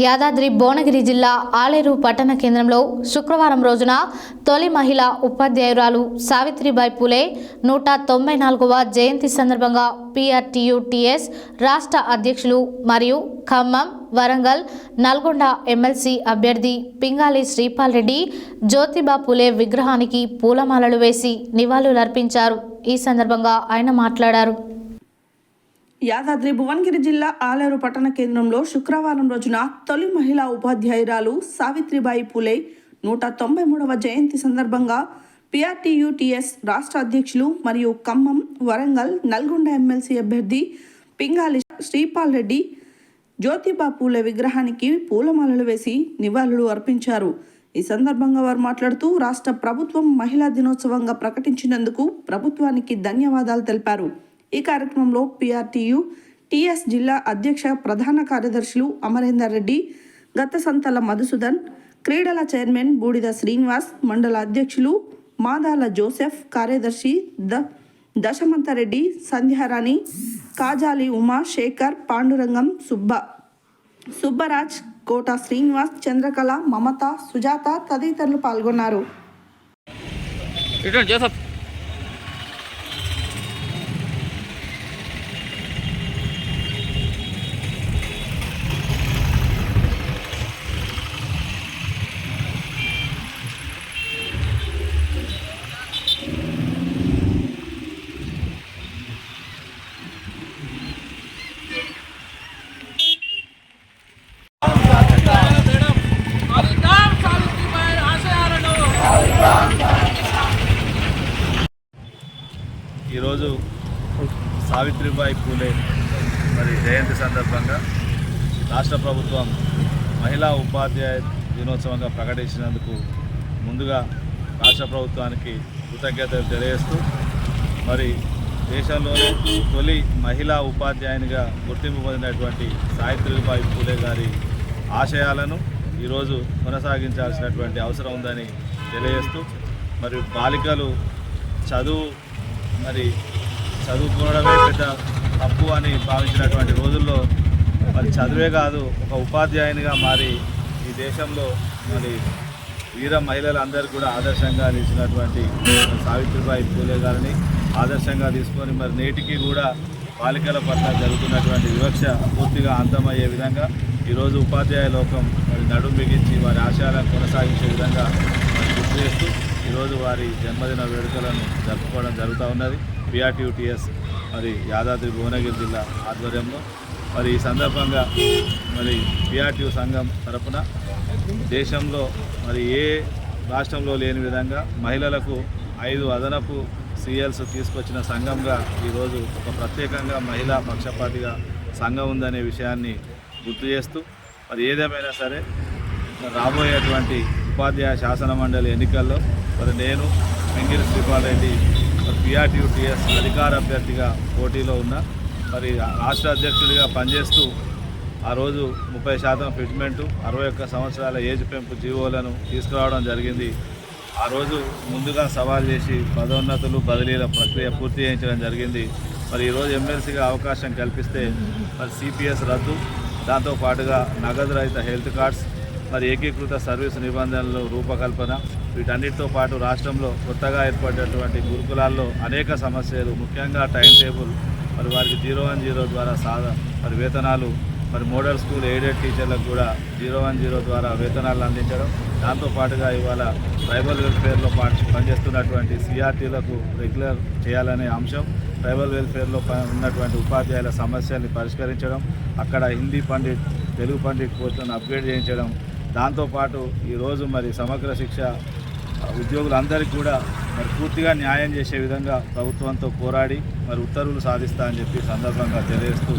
యాదాద్రి భువనగిరి జిల్లా ఆలేరు పట్టణ కేంద్రంలో శుక్రవారం రోజున తొలి మహిళా ఉపాధ్యాయురాలు సావిత్రిబాయి పూలే 194వ జయంతి సందర్భంగా PRTU-TS రాష్ట్ర అధ్యక్షులు మరియు ఖమ్మం, వరంగల్, నల్గొండ ఎమ్మెల్సీ అభ్యర్థి పింగాలి శ్రీపాల్ రెడ్డి జ్యోతిబా పూలే విగ్రహానికి పూలమాలలు వేసి నివాళులర్పించారు. ఈ సందర్భంగా ఆయన మాట్లాడారు. యాదాద్రి భువనగిరి జిల్లా ఆలేరు పట్టణ కేంద్రంలో శుక్రవారం రోజున తొలి మహిళా ఉపాధ్యాయురాలు సావిత్రిబాయి పూలే 193వ జయంతి సందర్భంగా PRTU-TS రాష్ట్ర అధ్యక్షులు మరియు ఖమ్మం, వరంగల్, నల్గొండ ఎమ్మెల్సీ అభ్యర్థి పింగాలి శ్రీపాల్ రెడ్డి జ్యోతిబా పూలే విగ్రహానికి పూలమాలలు వేసి నివాళులు అర్పించారు. ఈ సందర్భంగా వారు మాట్లాడుతూ రాష్ట్ర ప్రభుత్వం మహిళా దినోత్సవంగా ప్రకటించినందుకు ప్రభుత్వానికి ధన్యవాదాలు తెలిపారు. ఈ కార్యక్రమంలో PRTU-TS జిల్లా అధ్యక్ష ప్రధాన కార్యదర్శులు అమరేందర్ రెడ్డి, గత్తసంతల మధుసూదన్, క్రీడల చైర్మన్ బూడిద శ్రీనివాస్, మండల అధ్యక్షులు మాదాల జోసెఫ్, కార్యదర్శి దశమంతరెడ్డి, సంధ్యారాణి, కాజాలి ఉమా, శేఖర్, పాండురంగం, సుబ్బరాజ్, కోట శ్రీనివాస్, చంద్రకళ, మమత, సుజాత తదితరులు పాల్గొన్నారు. ఈరోజు సావిత్రిబాయి పూలే జయంతి సందర్భంగా రాష్ట్ర ప్రభుత్వం మహిళా ఉపాధ్యాయ దినోత్సవంగా ప్రకటించినందుకు ముందుగా రాష్ట్ర ప్రభుత్వానికి కృతజ్ఞతలు తెలియజేస్తూ దేశంలోనే తొలి మహిళా ఉపాధ్యాయునిగా గుర్తింపు పొందినటువంటి సావిత్రిబాయి పూలే గారి ఆశయాలను ఈరోజు కొనసాగించాల్సినటువంటి అవసరం ఉందని తెలియజేస్తూ బాలికలు చదువుకోవడమే పెద్ద తప్పు అని భావించినటువంటి రోజుల్లో చదువే కాదు, ఒక ఉపాధ్యాయునిగా మారి ఈ దేశంలో వీర మహిళలందరూ కూడా ఆదర్శంగా నిలిచినటువంటి సావిత్రిబాయి పూలే గారిని ఆదర్శంగా తీసుకొని నేటికి కూడా బాలికల పట్ల జరుగుతున్నటువంటి వివక్ష పూర్తిగా అంతమయ్యే విధంగా ఈరోజు ఉపాధ్యాయ లోకం నడుం బిగించి వారి ఆశయాలను కొనసాగించే విధంగా గుర్తు చేస్తూ ఈరోజు వారి జన్మదిన వేడుకలను జరుపుకోవడం జరుగుతూ ఉన్నది. PRTU-TS యాదాద్రి భువనగిరి జిల్లా ఆధ్వర్యంలో ఈ సందర్భంగా PRTU సంఘం తరపున దేశంలో ఏ రాష్ట్రంలో లేని విధంగా మహిళలకు 5 అదనపు CLs తీసుకొచ్చిన సంఘంగా ఈరోజు ఒక ప్రత్యేకంగా మహిళా పక్షపాతిగా సంఘం ఉందనే విషయాన్ని గుర్తు చేస్తూ ఏదేమైనా సరే రాబోయేటువంటి ఉపాధ్యాయ శాసన మండలి ఎన్నికల్లో నేను పింగిలి శ్రీపాల్ రెడ్డి PRTU-TS అధికార అభ్యర్థిగా పోటీలో ఉన్న రాష్ట్ర అధ్యక్షుడిగా పనిచేస్తూ ఆ రోజు 30% ఫిట్మెంటు, 61 సంవత్సరాల ఏజ్ పెంపు జీవోలను తీసుకురావడం జరిగింది. ఆ రోజు ముందుగా సవాల్ చేసి పదోన్నతులు, బదిలీల ప్రక్రియ పూర్తి చేయించడం జరిగింది. ఈరోజు ఎమ్మెల్సీగా అవకాశం కల్పిస్తే CPS రద్దు, దాంతోపాటుగా నగదు రహిత హెల్త్ కార్డ్స్, ఏకీకృత సర్వీసు నిబంధనలు రూపకల్పన, వీటన్నిటితో పాటు రాష్ట్రంలో కొత్తగా ఏర్పడినటువంటి గురుకులాల్లో అనేక సమస్యలు, ముఖ్యంగా టైం టేబుల్, వారికి 010 ద్వారా వేతనాలు, మోడల్ స్కూల్ ఎయిడెడ్ టీచర్లకు కూడా 010 ద్వారా వేతనాలు అందించడం, దాంతోపాటుగా ఇవాళ ట్రైబల్ వెల్ఫేర్లో పనిచేస్తున్నటువంటి CRTలకు రెగ్యులర్ చేయాలనే అంశం, ట్రైబల్ వెల్ఫేర్లో ఉన్నటువంటి ఉపాధ్యాయుల సమస్యల్ని పరిష్కరించడం, అక్కడ హిందీ పండిట్, తెలుగు పండిట్ పోస్టులను అప్గ్రేడ్ చేయించడం, దాంతోపాటు ఈరోజు సమగ్ర శిక్ష ఉద్యోగులందరికీ కూడా పూర్తిగా న్యాయం చేసే విధంగా ప్రభుత్వంతో పోరాడి ఉత్తర్వులు సాధిస్తా అని చెప్పి సందర్భంగా తెలియజేస్తూ